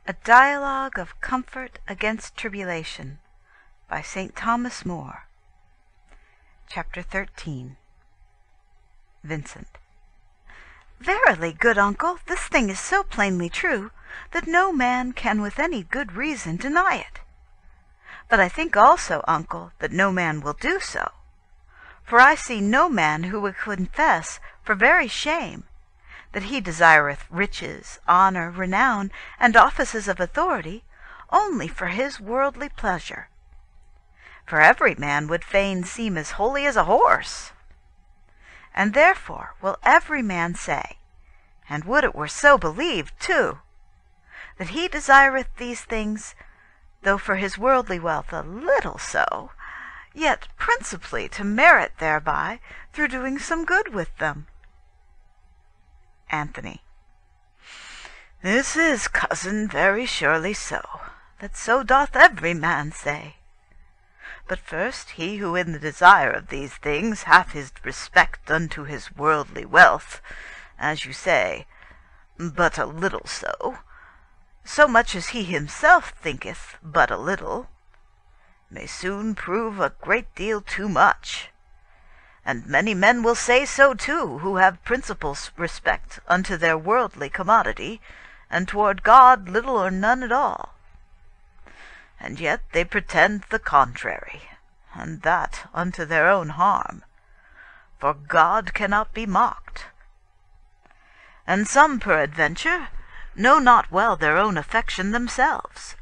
A Dialogue of Comfort against Tribulation by St. Thomas More. Chapter 13. Vincent. Verily, good uncle, this thing is so plainly true, that no man can with any good reason deny it. But I think also, uncle, that no man will do so. For I see no man who will confess, for very shame, that he desireth riches, honour, renown, and offices of authority, only for his worldly pleasure. For every man would fain seem as holy as a horse. And therefore will every man say, and would it were so believed too, that he desireth these things, though for his worldly wealth a little so, yet principally to merit thereby through doing some good with them. Anthony. This is, cousin, very surely so, that so doth every man say. But first he who in the desire of these things hath his respect unto his worldly wealth, as you say, but a little so much as he himself thinketh but a little, may soon prove a great deal too much. And many men will say so too, who have principal respect unto their worldly commodity, and toward God little or none at all. And yet they pretend the contrary, and that unto their own harm, for God cannot be mocked. And some, peradventure, know not well their own affection themselves,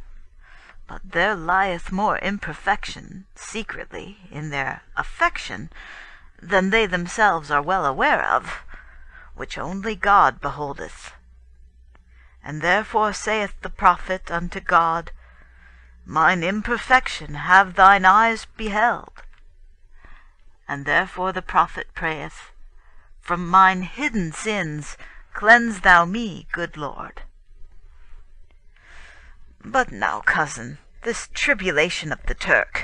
but there lieth more imperfection secretly in their affection than they themselves are well aware of, which only God beholdeth. And therefore saith the prophet unto God, Mine imperfection have thine eyes beheld. And therefore the prophet prayeth, From mine hidden sins cleanse thou me, good Lord. But now, cousin, this tribulation of the Turk.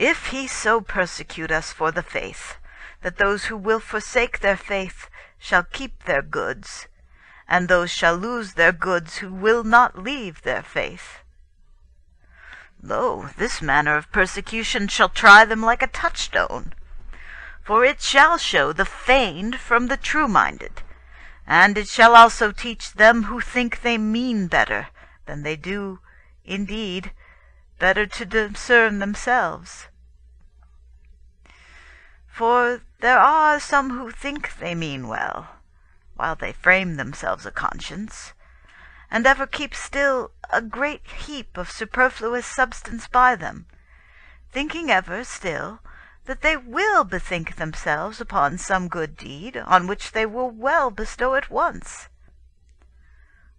If he so persecute us for the faith, that those who will forsake their faith shall keep their goods, and those shall lose their goods who will not leave their faith, lo, this manner of persecution shall try them like a touchstone, for it shall show the feigned from the true-minded, and it shall also teach them who think they mean better than they do, indeed, better to discern themselves. For there are some who think they mean well, while they frame themselves a conscience, and ever keep still a great heap of superfluous substance by them, thinking ever still that they will bethink themselves upon some good deed, on which they will well bestow at once,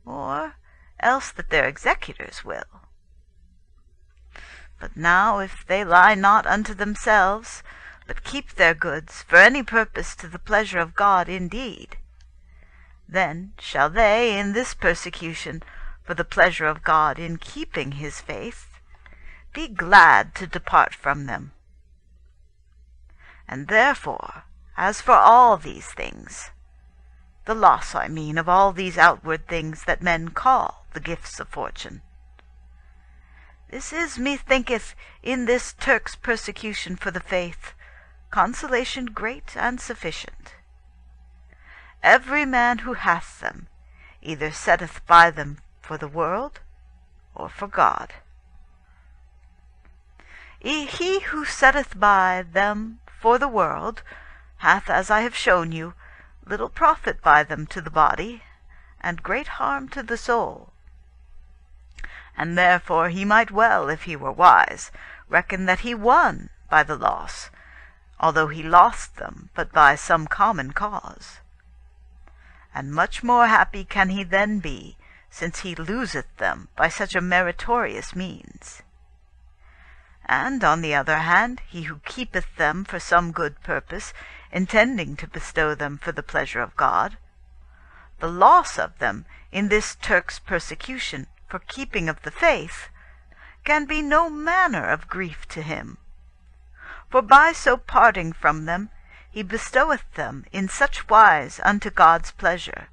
or else that their executors will. But now if they lie not unto themselves, but keep their goods for any purpose to the pleasure of God indeed, then shall they in this persecution for the pleasure of God in keeping his faith be glad to depart from them. And therefore, as for all these things, the loss, I mean, of all these outward things that men call the gifts of fortune, this is, methinketh, in this Turk's persecution for the faith, consolation great and sufficient. Every man who hath them either setteth by them for the world or for God. He who setteth by them for the world hath, as I have shown you, little profit by them to the body, and great harm to the soul. And therefore he might well, if he were wise, reckon that he won by the loss, although he lost them but by some common cause. And much more happy can he then be, since he loseth them by such a meritorious means. And, on the other hand, he who keepeth them for some good purpose, intending to bestow them for the pleasure of God, the loss of them in this Turk's persecution for keeping of the faith can be no manner of grief to him. For by so parting from them he bestoweth them in such wise unto God's pleasure,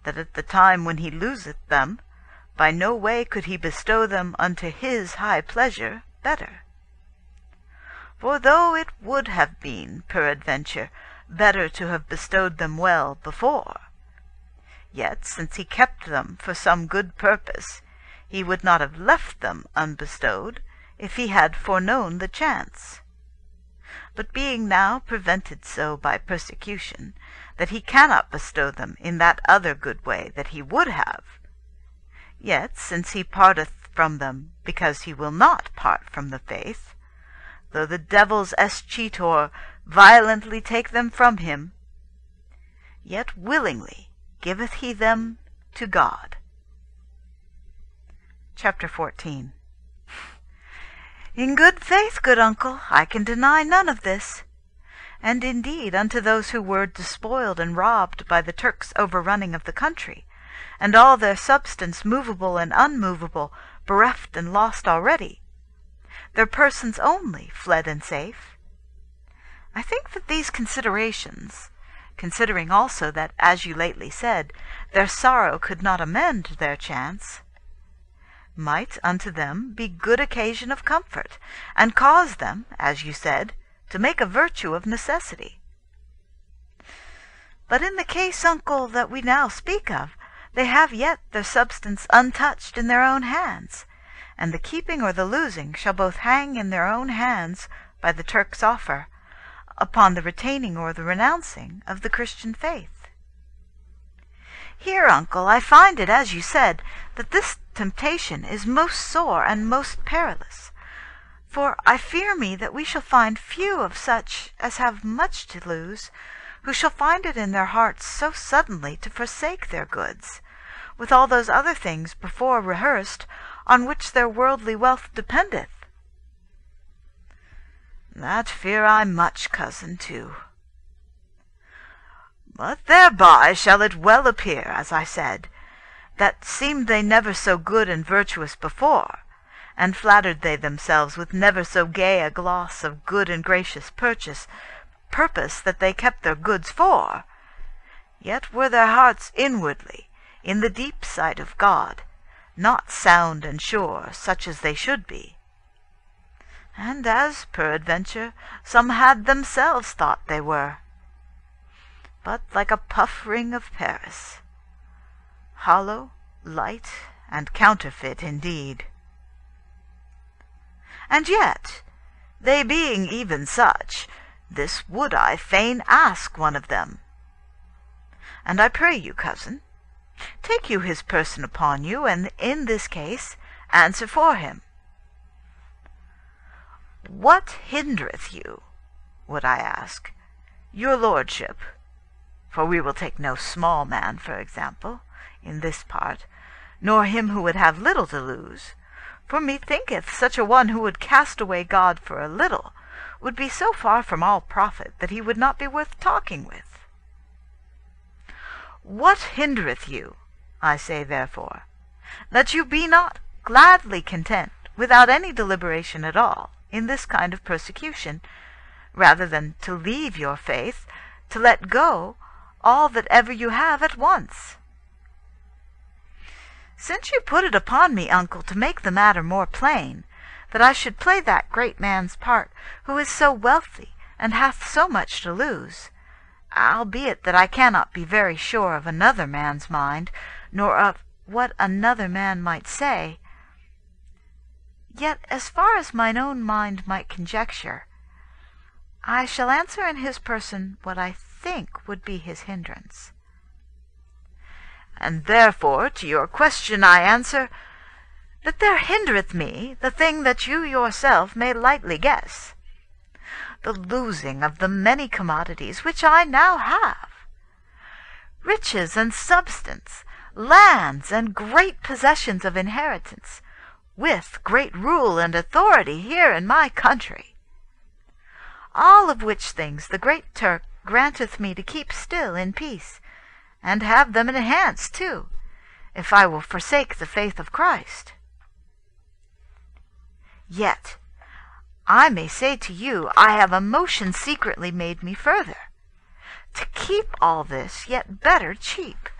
that at the time when he loseth them, by no way could he bestow them unto his high pleasure better. For though it would have been, peradventure, better to have bestowed them well before, yet since he kept them for some good purpose, he would not have left them unbestowed, if he had foreknown the chance. But being now prevented so by persecution, that he cannot bestow them in that other good way that he would have, yet since he parteth from them, because he will not part from the faith, though the devils escheator violently take them from him, yet willingly giveth he them to God. Chapter 14. In good faith, good uncle, I can deny none of this. And indeed unto those who were despoiled and robbed by the Turks' overrunning of the country, and all their substance movable and unmovable bereft and lost already, their persons only fled and safe, I think that these considerations, considering also that, as you lately said, their sorrow could not amend their chance, might unto them be good occasion of comfort, and cause them, as you said, to make a virtue of necessity. But in the case, uncle, that we now speak of, they have yet their substance untouched in their own hands, and the keeping or the losing shall both hang in their own hands by the Turk's offer, upon the retaining or the renouncing of the Christian faith. Here, uncle, I find it, as you said, that this temptation is most sore and most perilous, for I fear me that we shall find few of such as have much to lose, who shall find it in their hearts so suddenly to forsake their goods, with all those other things before rehearsed, on which their worldly wealth dependeth. That fear I much, cousin, too. But thereby shall it well appear, as I said, that seemed they never so good and virtuous before, and flattered they themselves with never so gay a gloss of good and gracious purpose that they kept their goods for, yet were their hearts inwardly, in the deep sight of God, not sound and sure, such as they should be. And as, peradventure, some had themselves thought they were, but like a puff ring of Paris, hollow, light, and counterfeit indeed. And yet, they being even such, this would I fain ask one of them. And I pray you, cousin, take you his person upon you, and in this case answer for him. What hindereth you, would I ask, your lordship, for we will take no small man, for example, in this part, nor him who would have little to lose, for methinketh such a one who would cast away God for a little would be so far from all profit that he would not be worth talking with. What hindereth you, I say therefore, that you be not gladly content, without any deliberation at all, in this kind of persecution, rather than to leave your faith, to let go all that ever you have at once? Since you put it upon me, uncle, to make the matter more plain, that I should play that great man's part, who is so wealthy, and hath so much to lose, albeit that I cannot be very sure of another man's mind, nor of what another man might say, yet as far as mine own mind might conjecture, I shall answer in his person what I think would be his hindrance. And therefore to your question I answer, that there hindereth me the thing that you yourself may lightly guess, the losing of the many commodities which I now have, riches and substance, lands and great possessions of inheritance, with great rule and authority here in my country, all of which things the great Turk granteth me to keep still in peace, and have them enhanced too, if I will forsake the faith of Christ. Yet I may say to you, I have a motion secretly made me further, to keep all this yet better cheap,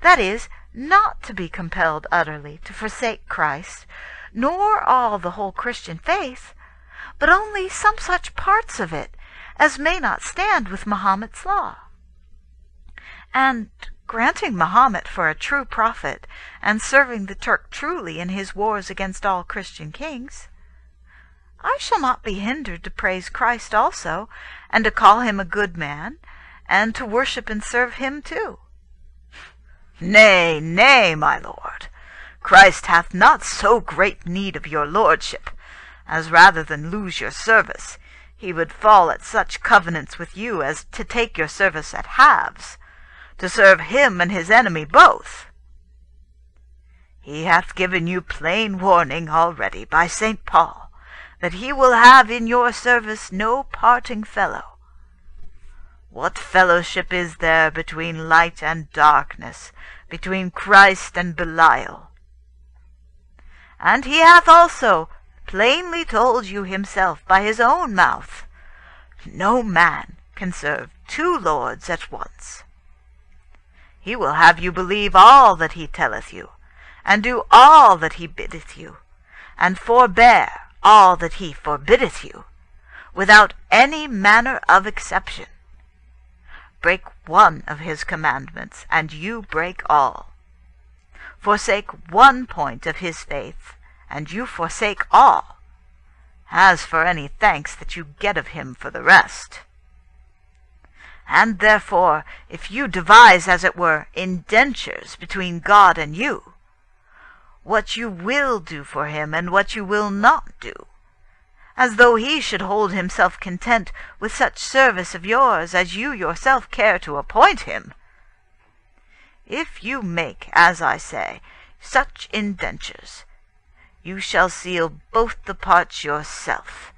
that is, not to be compelled utterly to forsake Christ, nor all the whole Christian faith, but only some such parts of it as may not stand with Mahomet's law. And granting Mahomet for a true prophet, and serving the Turk truly in his wars against all Christian kings, I shall not be hindered to praise Christ also, and to call him a good man, and to worship and serve him too. Nay, nay, my lord, Christ hath not so great need of your lordship, as rather than lose your service, he would fall at such covenants with you as to take your service at halves, to serve him and his enemy both. He hath given you plain warning already by St. Paul, that he will have in your service no parting fellow. What fellowship is there between light and darkness, between Christ and Belial? And he hath also plainly told you himself by his own mouth, no man can serve two lords at once. He will have you believe all that he telleth you, and do all that he biddeth you, and forbear all that he forbiddeth you, without any manner of exception. Break one of his commandments, and you break all. Forsake one point of his faith, and you forsake all. As for any thanks that you get of him for the rest. And therefore, if you devise, as it were, indentures between God and you, what you will do for him, and what you will not do, as though he should hold himself content with such service of yours as you yourself care to appoint him, if you make, as I say, such indentures, you shall seal both the parts yourself,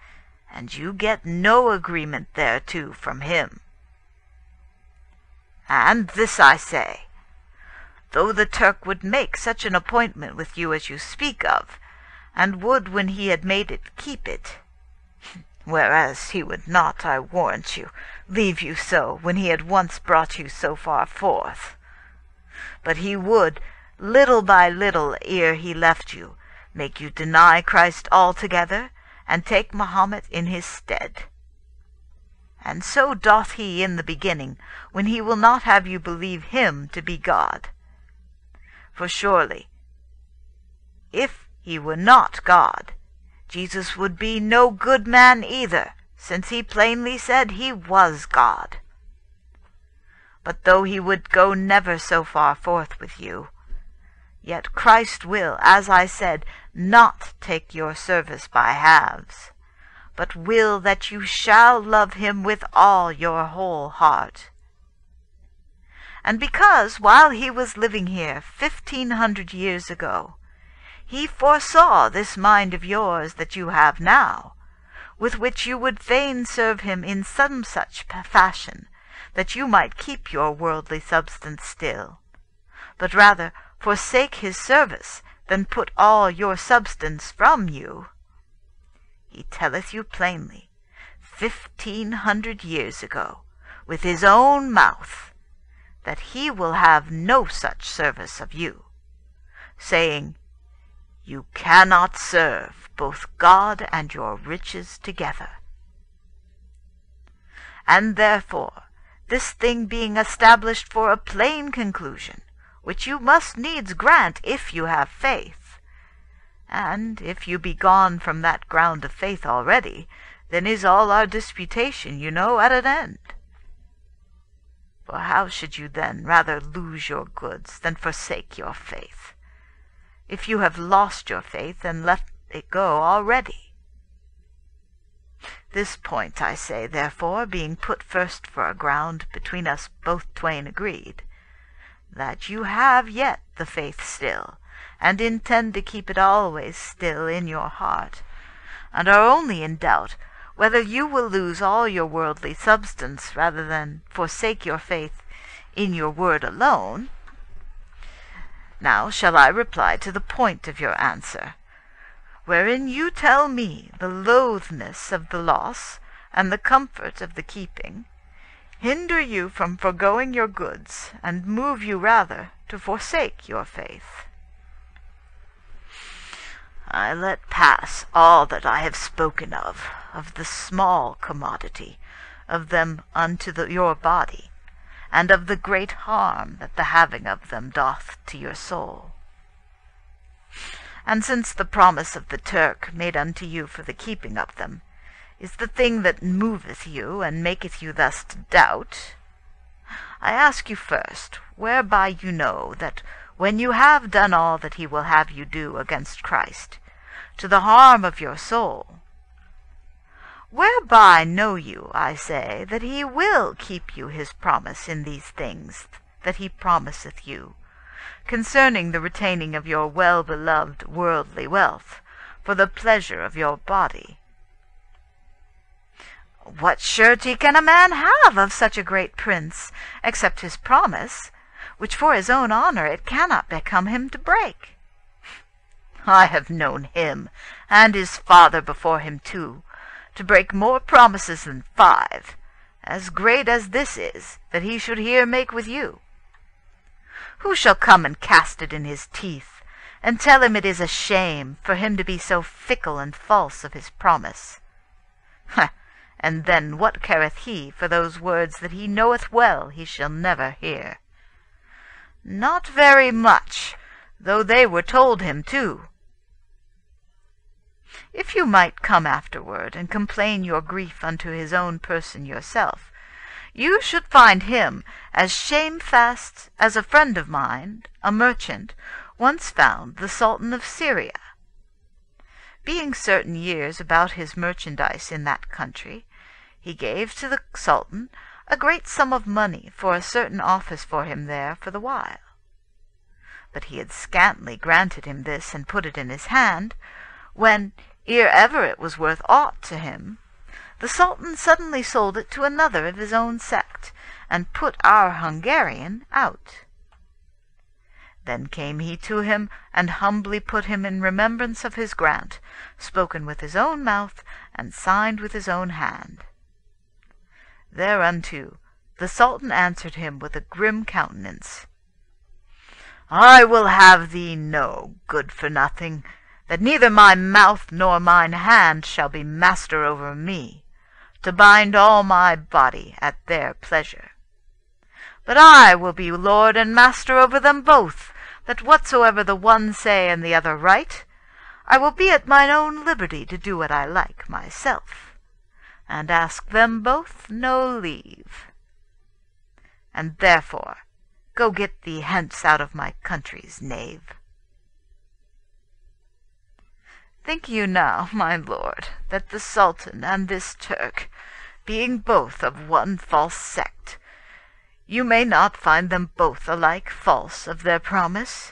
and you get no agreement thereto from him. And this I say, though the Turk would make such an appointment with you as you speak of, and would, when he had made it, keep it, whereas he would not, I warrant you, leave you so, when he had once brought you so far forth, but he would, little by little, ere he left you, make you deny Christ altogether, and take Mahomet in his stead. And so doth he in the beginning, when he will not have you believe him to be God. For surely, if he were not God, Jesus would be no good man either, since he plainly said he was God. But though he would go never so far forth with you, yet Christ will, as I said, not take your service by halves, but will that you shall love him with all your whole heart. And because, while he was living here 1,500 years ago, he foresaw this mind of yours that you have now, with which you would fain serve him in some such fashion, that you might keep your worldly substance still, but rather forsake his service than put all your substance from you, he telleth you plainly, 1,500 years ago, with his own mouth, that he will have no such service of you, saying, you cannot serve both God and your riches together. And therefore, this thing being established for a plain conclusion, which you must needs grant if you have faith, and if you be gone from that ground of faith already, then is all our disputation, you know, at an end. For how should you then rather lose your goods than forsake your faith, if you have lost your faith and let it go already? This point, I say, therefore, being put first for a ground between us both twain agreed, that you have yet the faith still, and intend to keep it always still in your heart, and are only in doubt whether you will lose all your worldly substance rather than forsake your faith in your word alone. Now shall I reply to the point of your answer, wherein you tell me the loathness of the loss and the comfort of the keeping hinder you from foregoing your goods, and move you rather to forsake your faith. I let pass all that I have spoken of the small commodity of them unto your body, and of the great harm that the having of them doth to your soul. And since the promise of the Turk made unto you for the keeping of them is the thing that moveth you, and maketh you thus to doubt, I ask you first, whereby you know that when you have done all that he will have you do against Christ, to the harm of your soul, whereby know you, I say, that he will keep you his promise in these things that he promiseth you, concerning the retaining of your well-beloved worldly wealth, for the pleasure of your body? What surety can a man have of such a great prince, except his promise, which for his own honour it cannot become him to break? I have known him, and his father before him too, to break more promises than 5, as great as this is, that he should here make with you. Who shall come and cast it in his teeth, and tell him it is a shame for him to be so fickle and false of his promise? And then what careth he for those words that he knoweth well he shall never hear? Not very much, though they were told him too. If you might come afterward, and complain your grief unto his own person yourself, you should find him as shamefast as a friend of mine, a merchant, once found the Sultan of Syria. Being certain years about his merchandise in that country, he gave to the Sultan a great sum of money for a certain office for him there for the while. But he had scantly granted him this and put it in his hand, when, ere ever it was worth aught to him, the Sultan suddenly sold it to another of his own sect, and put our Hungarian out. Then came he to him, and humbly put him in remembrance of his grant, spoken with his own mouth, and signed with his own hand. Thereunto the Sultan answered him with a grim countenance, I will have thee know, good-for-nothing, that neither my mouth nor mine hand shall be master over me, to bind all my body at their pleasure. But I will be lord and master over them both, that whatsoever the one say and the other write, I will be at mine own liberty to do what I like myself, and ask them both no leave. And therefore go get thee hence out of my countries, knave. Think you now, my lord, that the Sultan and this Turk, being both of one false sect, you may not find them both alike false of their promise?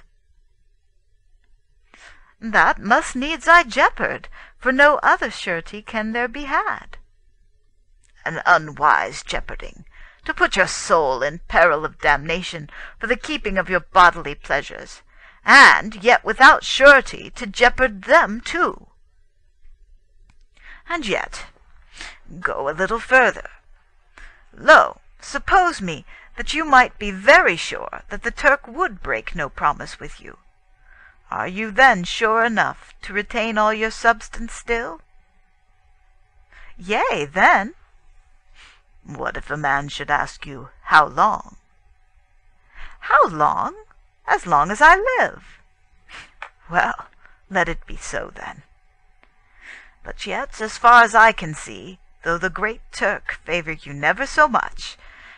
That must needs I jeopard, for no other surety can there be had. An unwise jeoparding, to put your soul in peril of damnation for the keeping of your bodily pleasures, and yet without surety to jeopard them too. And yet, go a little further. Lo, suppose me that you might be very sure that the Turk would break no promise with you. Are you then sure enough to retain all your substance still? Yea, then. What if a man should ask you, how long? How long? As long as I live. Well, let it be so then. But yet, as far as I can see, though the great Turk favour you never so much,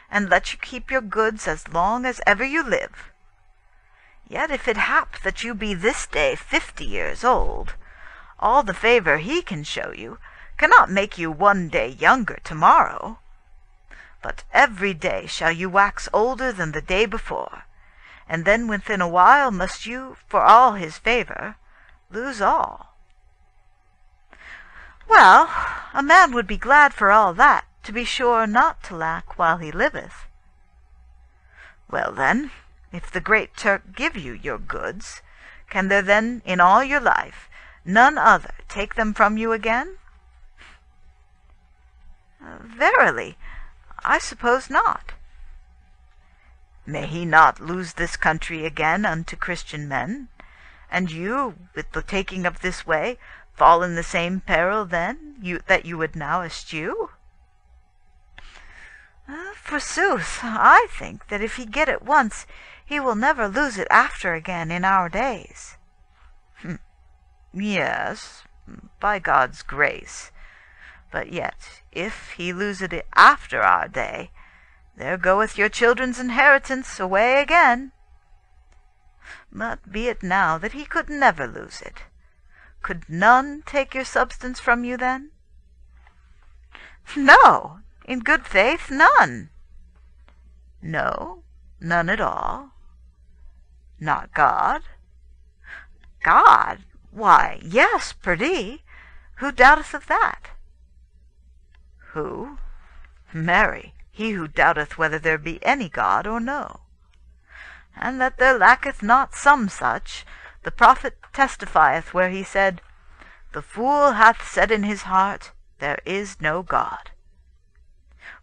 and let you keep your goods as long as ever you live, yet if it hap that you be this day 50 years old, all the favour he can show you cannot make you one day younger tomorrow, but every day shall you wax older than the day before, and then within a while must you, for all his favour, lose all. Well, a man would be glad for all that, to be sure not to lack while he liveth. Well then, if the great Turk give you your goods, can there then in all your life none other take them from you again? Verily, I suppose not. May he not lose this country again unto Christian men? And you, with the taking of this way, fall in the same peril then that you would now eschew? Forsooth, I think that if he get it once, he will never lose it after again in our days. Yes, by God's grace. But yet, if he lose it after our day, there goeth your children's inheritance away again. But be it now that he could never lose it. Could none take your substance from you then? No, in good faith, none. No, none at all. Not God? God? Why, yes, perdie. Who doubteth of that? Who? Marry, he who doubteth whether there be any God or no. And that there lacketh not some such, the prophet testifieth where he said, The fool hath said in his heart, There is no God.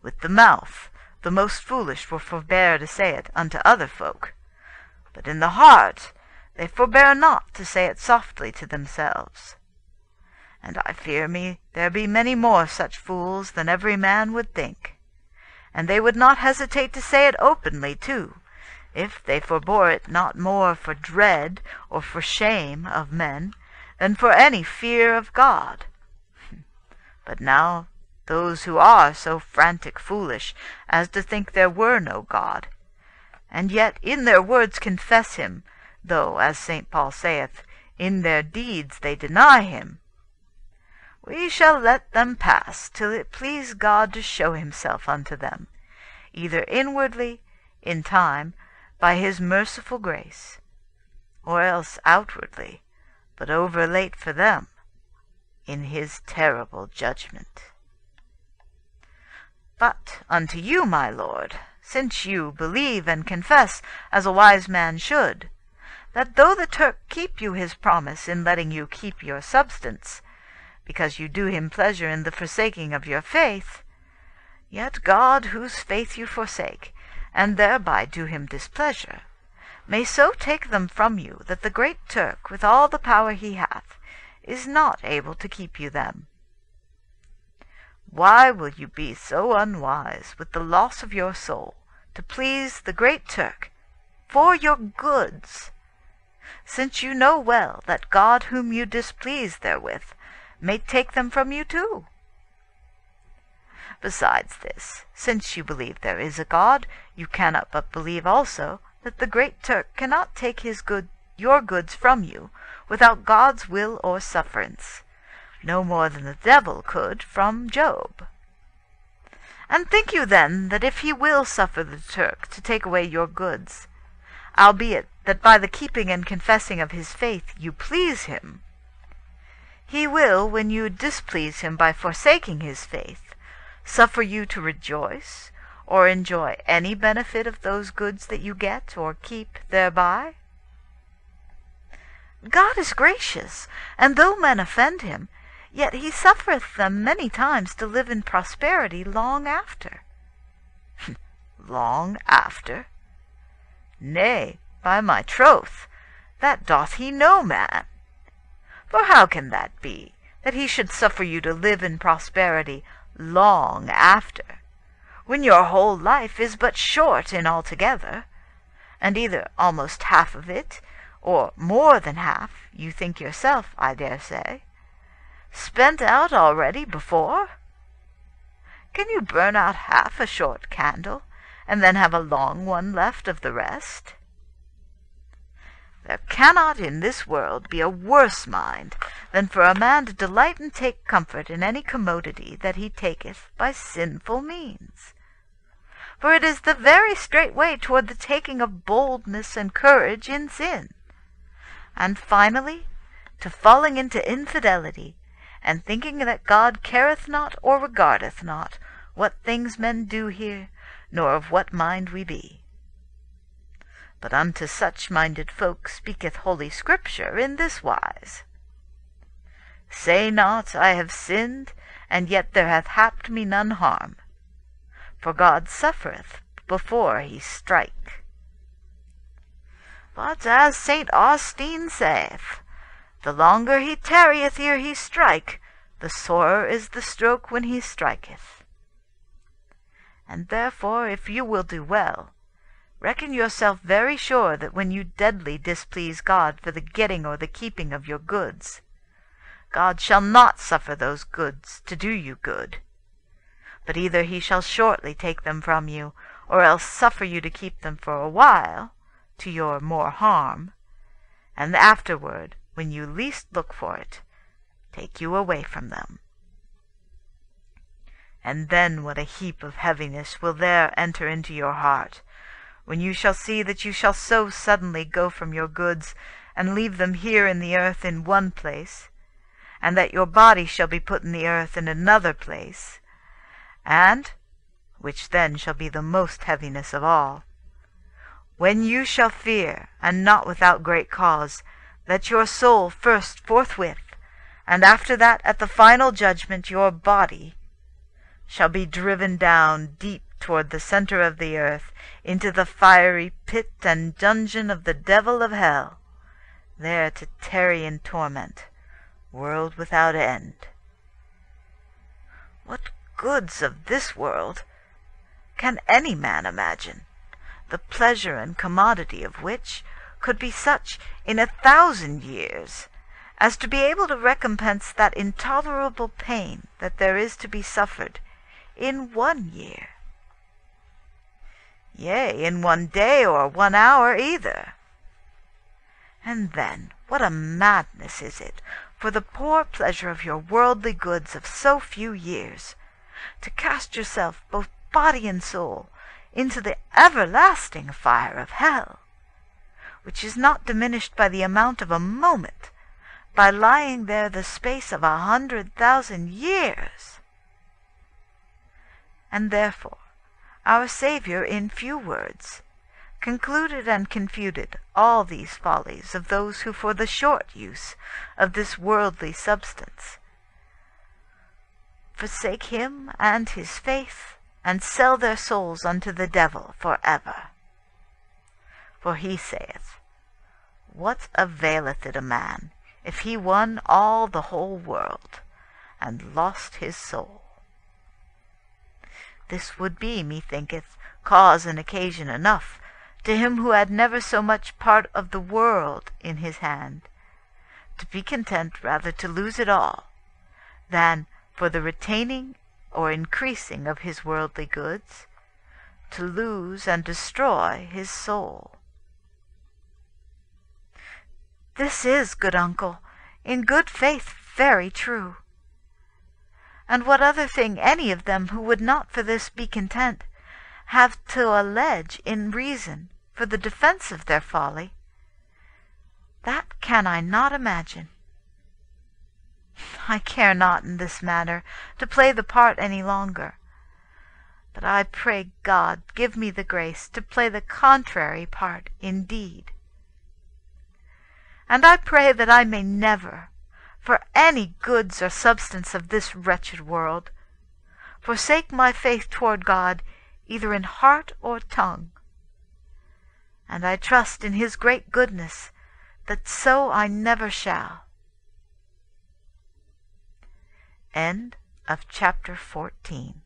With the mouth the most foolish will forbear to say it unto other folk, but in the heart they forbear not to say it softly to themselves. And I fear me there be many more such fools than every man would think, and they would not hesitate to say it openly too, if they forbore it not more for dread or for shame of men than for any fear of God. But now those who are so frantic foolish as to think there were no God, and yet in their words confess him, though, as St. Paul saith, in their deeds they deny him, we shall let them pass till it please God to show himself unto them, either inwardly, in time, by his merciful grace, or else outwardly, but over late for them, in his terrible judgment. But unto you, my lord, since you believe and confess, as a wise man should, that though the Turk keep you his promise in letting you keep your substance, because you do him pleasure in the forsaking of your faith, yet God, whose faith you forsake, and thereby do him displeasure, may so take them from you that the great Turk, with all the power he hath, is not able to keep you them. Why will you be so unwise, with the loss of your soul, to please the great Turk, for your goods, since you know well that God whom you displease therewith may take them from you too? Besides this, since you believe there is a God, you cannot but believe also that the great Turk cannot take your goods from you without God's will or sufferance, no more than the devil could from Job. And think you then that if he will suffer the Turk to take away your goods, albeit that by the keeping and confessing of his faith you please him, he will, when you displease him by forsaking his faith, suffer you to rejoice, or enjoy any benefit of those goods that you get or keep thereby? God is gracious, and though men offend him, yet he suffereth them many times to live in prosperity long after. Long after? Nay, by my troth, that doth he no man. For how can that be, that he should suffer you to live in prosperity long after, when your whole life is but short in altogether, and either almost half of it, or more than half, you think yourself, I dare say, spent out already before? Can you burn out half a short candle, and then have a long one left of the rest? There cannot in this world be a worse mind than for a man to delight and take comfort in any commodity that he taketh by sinful means. For it is the very straight way toward the taking of boldness and courage in sin, and finally to falling into infidelity, and thinking that God careth not or regardeth not what things men do here, nor of what mind we be. But unto such minded folk speaketh Holy Scripture in this wise: Say not, I have sinned, and yet there hath happed me none harm. For God suffereth before he strike. But as St. Austin saith, the longer he tarrieth ere he strike, the sorer is the stroke when he striketh. And therefore, if you will do well, reckon yourself very sure that when you deadly displease God for the getting or the keeping of your goods, God shall not suffer those goods to do you good, but either he shall shortly take them from you, or else suffer you to keep them for a while, to your more harm, and afterward, when you least look for it, take you away from them. And then what a heap of heaviness will there enter into your heart, when you shall see that you shall so suddenly go from your goods, and leave them here in the earth in one place, and that your body shall be put in the earth in another place, and, which then shall be the most heaviness of all, when you shall fear, and not without great cause, that your soul first forthwith, and after that at the final judgment your body, shall be driven down deep toward the centre of the earth, into the fiery pit and dungeon of the devil of hell, there to tarry in torment, world without end. What goods of this world can any man imagine, the pleasure and commodity of which could be such in 1,000 years, as to be able to recompense that intolerable pain that there is to be suffered in 1 year? Yea, in 1 day or 1 hour either. And then what a madness is it, for the poor pleasure of your worldly goods of so few years, to cast yourself, both body and soul, into the everlasting fire of hell, which is not diminished by the amount of a moment, by lying there the space of 100,000 years. And therefore our Saviour, in few words, concluded and confuted all these follies of those who for the short use of this worldly substance forsake him and his faith, and sell their souls unto the devil for ever. For he saith, What availeth it a man, if he won all the whole world, and lost his soul? This would be, methinketh, cause and occasion enough to him who had never so much part of the world in his hand, to be content rather to lose it all, than, for the retaining or increasing of his worldly goods, to lose and destroy his soul. This is, good uncle, in good faith very true. And what other thing any of them who would not for this be content have to allege in reason for the defence of their folly, that can I not imagine. I care not in this matter to play the part any longer, but I pray God give me the grace to play the contrary part indeed. And I pray that I may never, for any goods or substance of this wretched world, forsake my faith toward God either in heart or tongue. And I trust in his great goodness that so I never shall. End of chapter 14.